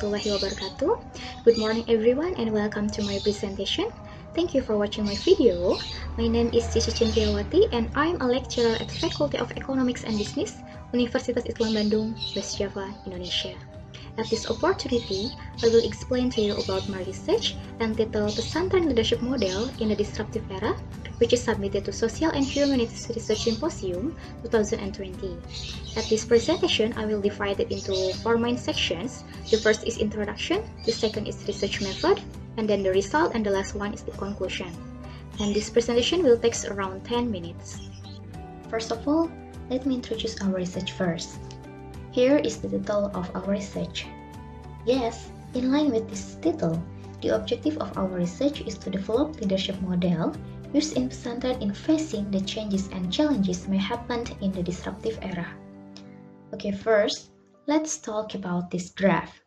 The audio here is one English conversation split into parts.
warahmatullahi wabarakatuh. Good morning everyone and welcome to my presentation. Thank you for watching my video. My name is Cici Cendriawati and I'm a lecturer at Faculty of Economics and Business, Universitas Islam Bandung, West Java, Indonesia. At this opportunity, I will explain to you about my research entitled Pesantren Leadership Model in the Disruptive Era, which is submitted to Social and Humanities Research Symposium 2020. At this presentation, I will divide it into 4 main sections. The first is introduction, the second is research method, and then the result, and the last one is the conclusion. And this presentation will take around 10 minutes. First of all, let me introduce our research first. Here is the title of our research. Yes, in line with this title, the objective of our research is to develop leadership model used in pesantren in facing the changes and challenges may happen in the disruptive era. Okay, first, let's talk about this graph.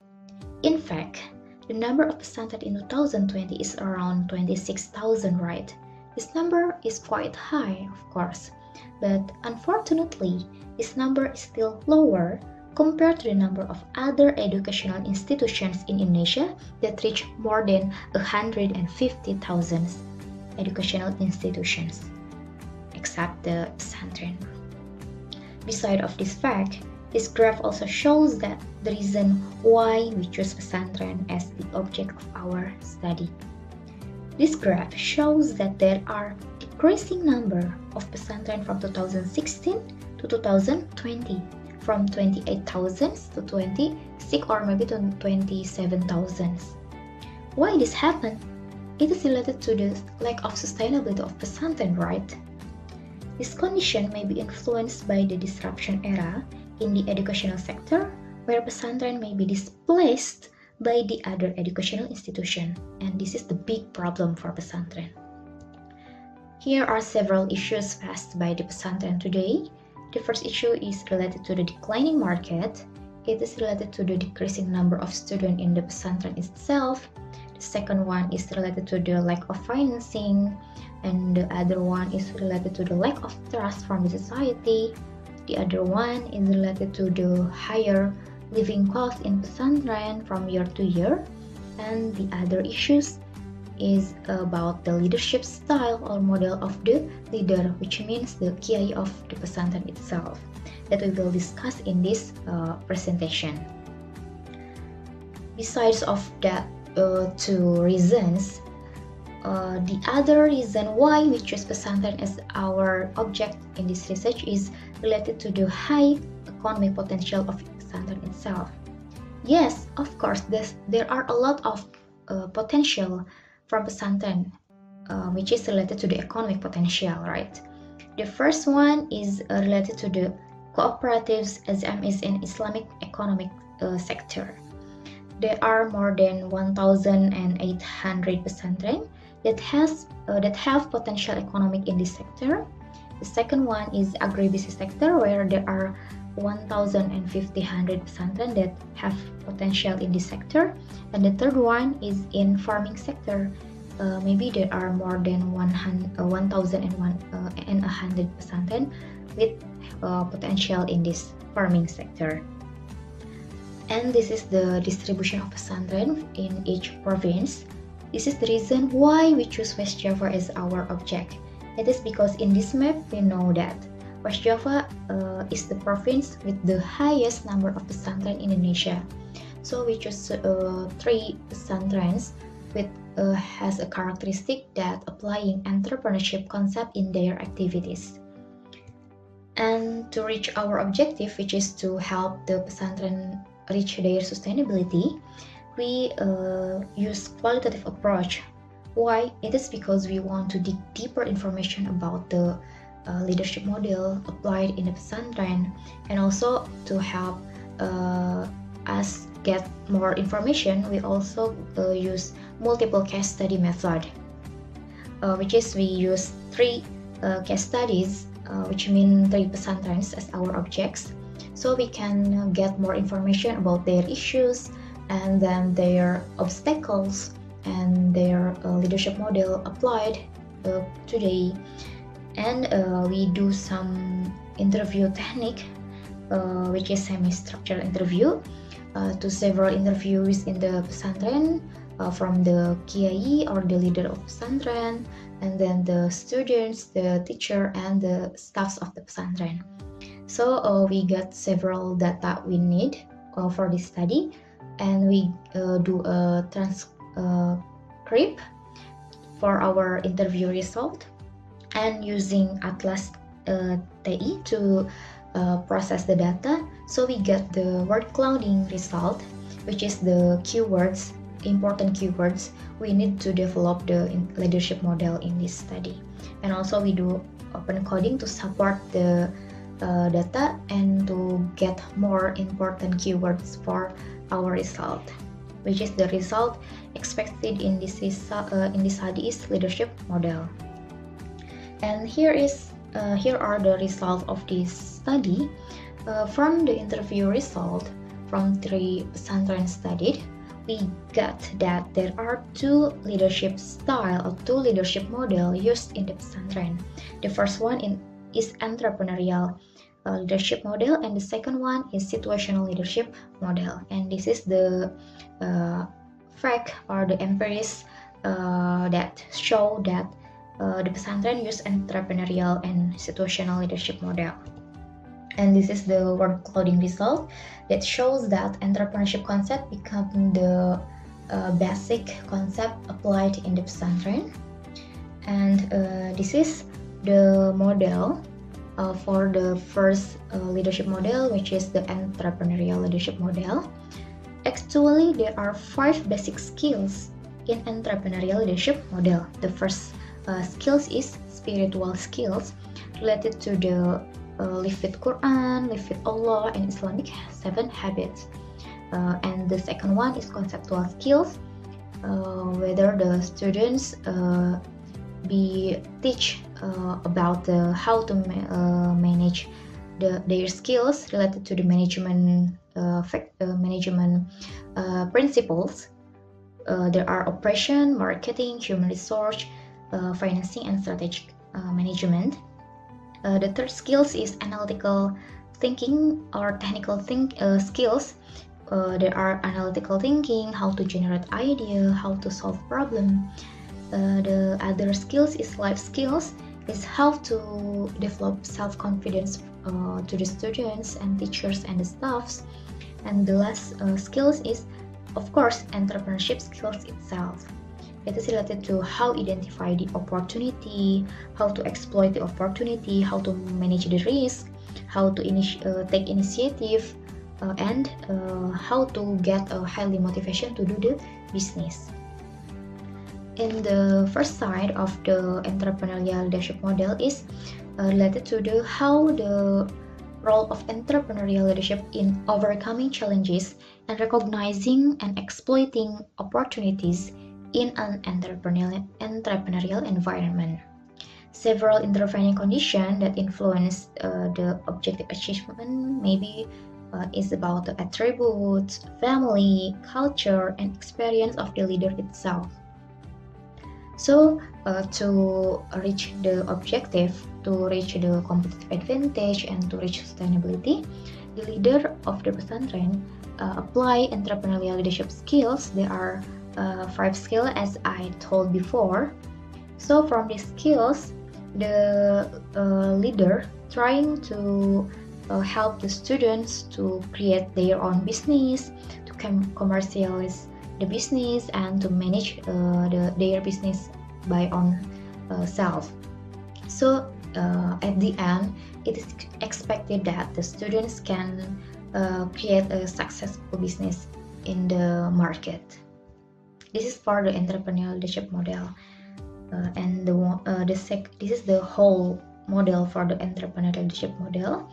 In fact, the number of pesantren in 2020 is around 26,000, right? This number is quite high, of course, but unfortunately, this number is still lower compared to the number of other educational institutions in Indonesia that reach more than 150,000 educational institutions, except the pesantren. Beside of this fact, this graph also shows that the reason why we choose pesantren as the object of our study. This graph shows that there are decreasing number of pesantren from 2016 to 2020, from 28,000 to 26 or maybe to 27,000. Why this happened? It is related to the lack of sustainability of pesantren, right? This condition may be influenced by the disruption era in the educational sector, where pesantren may be displaced by the other educational institution, and this is the big problem for pesantren. Here are several issues faced by the pesantren today. The first issue is related to the declining market. It is related to the decreasing number of students in the pesantren itself. The second one is related to the lack of financing, and the other one is related to the lack of trust from the society. The other one is related to the higher living cost in pesantren from year to year. And the other issues is about the leadership style or model of the leader, which means the kiai of the pesantren itself, that we will discuss in this presentation. Besides of that two reasons, the other reason why we choose pesantren as our object in this research is related to the high economic potential of pesantren itself. Yes, of course, there are a lot of potential from pesantren, which is related to the economic potential, right? The first one is related to the cooperatives, SMEs in Islamic economic sector. There are more than 1,800 pesantren that have potential economic in this sector. The second one is agribusiness sector, where there are 1,500 pesantren that have potential in this sector. And the third one is in farming sector. Maybe there are more than 1,100 pesantren with potential in this farming sector. And this is the distribution of pesantren in each province. This is the reason why we choose West Java as our object. It is because in this map we know that West Java is the province with the highest number of pesantren in Indonesia. So we choose 3 pesantrens with has a characteristic that applying entrepreneurship concept in their activities. And to reach our objective, which is to help the pesantren reach their sustainability, we use qualitative approach. Why? It is because we want to dig deeper information about the leadership model applied in the pesantren, and also to help us get more information, we also use multiple case study method, which is we use 3 case studies, which mean 3 pesantrens as our objects, so we can get more information about their issues and then their obstacles and their leadership model applied today. And we do some interview technique, which is semi-structured interview, to several interviewees in the pesantren, from the kiai or the leader of pesantren, and then the students, the teacher, and the staffs of the pesantren. So we got several data we need for this study, and we do a transcript for our interview result, and using Atlas TI to process the data. So we get the word clouding result, which is the keywords, important keywords we need to develop the leadership model in this study. And also we do open coding to support the data and to get more important keywords for our result, which is the result expected in this study is leadership model. And here are the results of this study. From the interview result from 3 pesantren studied, we got that there are 2 leadership style or 2 leadership model used in the pesantren. The first one is entrepreneurial leadership model, and the second one is situational leadership model. And this is the fact or the empirics that show that the pesantren use entrepreneurial and situational leadership model. And this is the word clouding result that shows that entrepreneurship concept become the basic concept applied in the pesantren. And this is the model for the first leadership model, which is the entrepreneurial leadership model. Actually, there are 5 basic skills in entrepreneurial leadership model. The first skills is spiritual skills related to the live with Quran, live with Allah, and Islamic 7 habits. And the second one is conceptual skills, whether the students teach about how to manage their skills related to the management principles. There are operation, marketing, human resource, financing, and strategic management. The third skills is analytical thinking or technical skills. There are analytical thinking, how to generate idea, how to solve problem. The other skills is life skills, is how to develop self-confidence to the students and teachers and the staffs. And the last skills is, of course, entrepreneurship skills itself. It is related to how identify the opportunity, how to exploit the opportunity, how to manage the risk, how to take initiative, and how to get a highly motivation to do the business. In the first side of the entrepreneurial leadership model is related to how the role of entrepreneurial leadership in overcoming challenges and recognizing and exploiting opportunities in an entrepreneurial environment. Several intervening conditions that influence the objective achievement maybe is about the attributes, family, culture, and experience of the leader itself. So to reach the objective, to reach the competitive advantage, and to reach sustainability, the leader of the pesantren apply entrepreneurial leadership skills. There are 5 skills as I told before. So from these skills, the leader trying to help the students to create their own business, to commercialize the business, and to manage their business by own self. So at the end, it is expected that the students can create a successful business in the market. This is for the entrepreneurial leadership model, and this is the whole model for the entrepreneurial leadership model.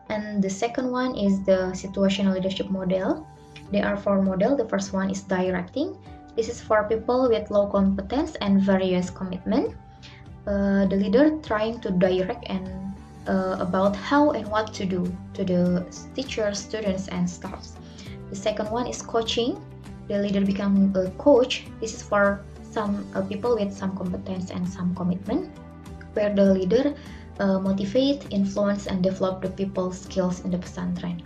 And the second one is the situational leadership model. There are 4 models. The first one is directing. This is for people with low competence and various commitment. The leader trying to direct and about how and what to do to the teachers, students, and staffs. The second one is coaching. The leader become a coach. This is for some people with some competence and some commitment, where the leader motivate, influence, and develop the people's skills in the pesantren.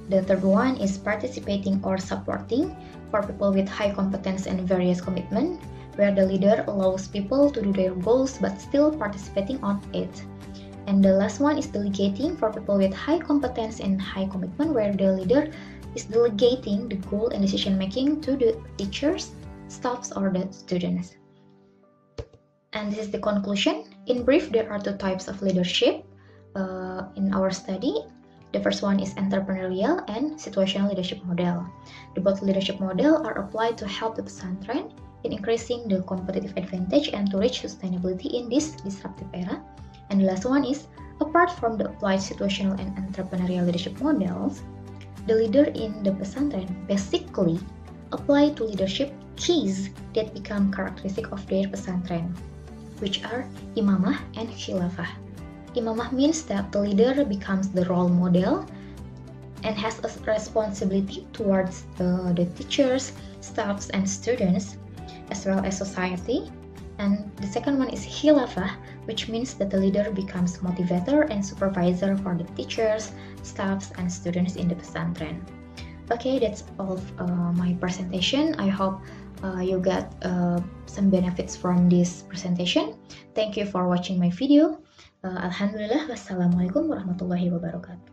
The third one is participating or supporting for people with high competence and various commitment, where the leader allows people to do their goals but still participating on it. And the last one is delegating for people with high competence and high commitment, where the leader is delegating the goal and decision making to the teachers, staffs, or the students. And this is the conclusion. In brief, there are two types of leadership in our study. The first one is entrepreneurial and situational leadership model. The both leadership model are applied to help the pesantren in increasing the competitive advantage and to reach sustainability in this disruptive era. And the last one is, apart from the applied situational and entrepreneurial leadership models, the leader in the pesantren basically apply to leadership keys that become characteristic of their pesantren, which are imamah and khilafah. Imamah means that the leader becomes the role model and has a responsibility towards the teachers, staffs, and students, as well as society. And the second one is khilafah, which means that the leader becomes motivator and supervisor for the teachers, staffs, and students in the pesantren. Okay, that's all of my presentation. I hope you got some benefits from this presentation. Thank you for watching my video. Alhamdulillah, wassalamualaikum warahmatullahi wabarakatuh.